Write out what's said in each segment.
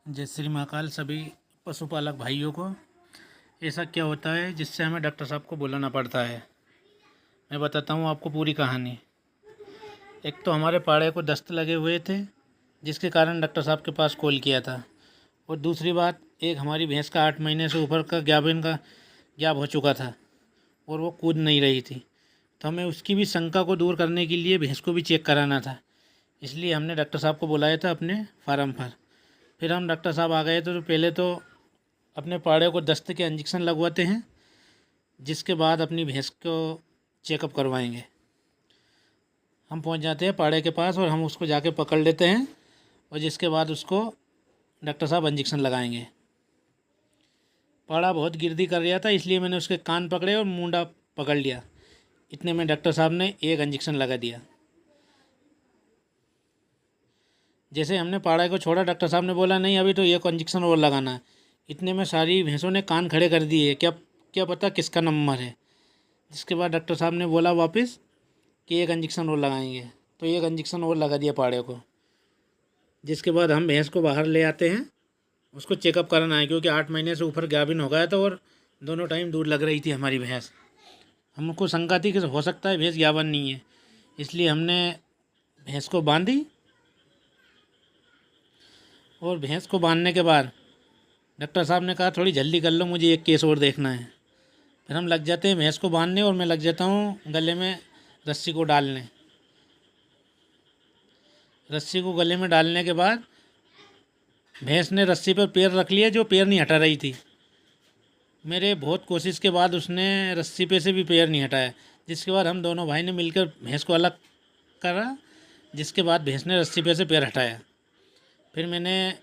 जय श्री महाकाल सभी पशुपालक भाइयों को। ऐसा क्या होता है जिससे हमें डॉक्टर साहब को बुलाना पड़ता है। मैं बताता हूँ आपको पूरी कहानी। एक तो हमारे पाड़े को दस्त लगे हुए थे, जिसके कारण डॉक्टर साहब के पास कॉल किया था। और दूसरी बात, एक हमारी भैंस का 8 महीने से ऊपर का ग्याब हो चुका था और वो कूद नहीं रही थी। तो हमें उसकी भी शंका को दूर करने के लिए भैंस को भी चेक कराना था, इसलिए हमने डॉक्टर साहब को बुलाया था अपने फार्म पर। फिर हम डॉक्टर साहब आ गए तो पहले तो अपने पाड़े को दस्त के इंजेक्शन लगवाते हैं, जिसके बाद अपनी भैंस को चेकअप करवाएंगे। हम पहुंच जाते हैं पाड़े के पास और हम उसको जाके पकड़ लेते हैं और जिसके बाद उसको डॉक्टर साहब इंजेक्शन लगाएंगे। पाड़ा बहुत गिरदी कर रहा था, इसलिए मैंने उसके कान पकड़े और मुंडा पकड़ लिया। इतने में डॉक्टर साहब ने एक इंजेक्शन लगा दिया। जैसे हमने पाड़ा को छोड़ा, डॉक्टर साहब ने बोला नहीं, अभी तो एक इंजेक्शन और लगाना है। इतने में सारी भैंसों ने कान खड़े कर दिए, क्या क्या पता किसका नंबर है। जिसके बाद डॉक्टर साहब ने बोला वापस कि एक इंजेक्शन और लगाएंगे, तो एक इंजेक्शन और लगा दिया पाड़े को। जिसके बाद हम भैंस को बाहर ले आते हैं, उसको चेकअप कराना है, क्योंकि 8 महीने से ऊपर गाभिन हो गया था और दोनों टाइम दूध लग रही थी हमारी भैंस। हमको शंका थी कि हो सकता है भैंस गाभिन नहीं है, इसलिए हमने भैंस को बांधी। और भैंस को बांधने के बाद डॉक्टर साहब ने कहा थोड़ी जल्दी कर लो, मुझे एक केस और देखना है। फिर हम लग जाते हैं भैंस को बांधने और मैं लग जाता हूँ गले में रस्सी को डालने। रस्सी को गले में डालने के बाद भैंस ने रस्सी पर पैर रख लिया, जो पैर नहीं हटा रही थी। मेरे बहुत कोशिश के बाद उसने रस्सी पे से भी पैर नहीं हटाया। जिसके बाद हम दोनों भाई ने मिलकर भैंस को अलग करा, जिसके बाद भैंस ने रस्सी पे से पैर हटाया। फिर मैंने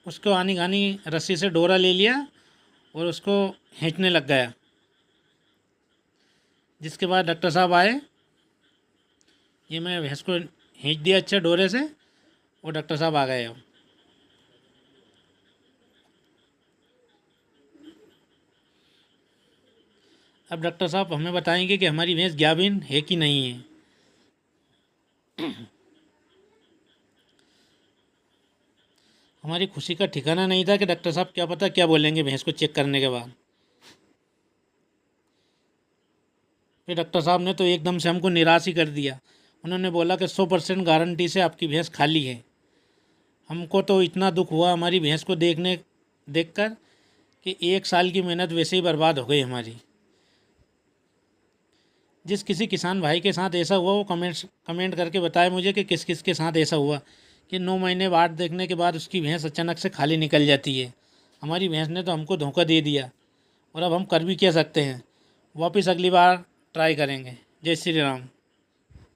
उसको आनी गानी रस्सी से डोरा ले लिया और उसको खींचने लग गया। जिसके बाद डॉक्टर साहब आए, ये मैं भैंस को खींच दिया अच्छा डोरे से और डॉक्टर साहब आ गए। अब डॉक्टर साहब हमें बताएंगे कि हमारी भैंस गाभिन है कि नहीं है। हमारी खुशी का ठिकाना नहीं था कि डॉक्टर साहब क्या पता क्या बोलेंगे भैंस को चेक करने के बाद। फिर डॉक्टर साहब ने तो एकदम से हमको निराश ही कर दिया। उन्होंने बोला कि 100% गारंटी से आपकी भैंस खाली है। हमको तो इतना दुख हुआ हमारी भैंस को देखकर कि 1 साल की मेहनत वैसे ही बर्बाद हो गई हमारी। जिस किसी किसान भाई के साथ ऐसा हुआ वो कमेंट करके बताए मुझे कि किस किस के साथ ऐसा हुआ कि 9 महीने बाद देखने के बाद उसकी भैंस अचानक से खाली निकल जाती है। हमारी भैंस ने तो हमको धोखा दे दिया और अब हम कर भी क्या सकते हैं। वापस अगली बार ट्राई करेंगे। जय श्री राम।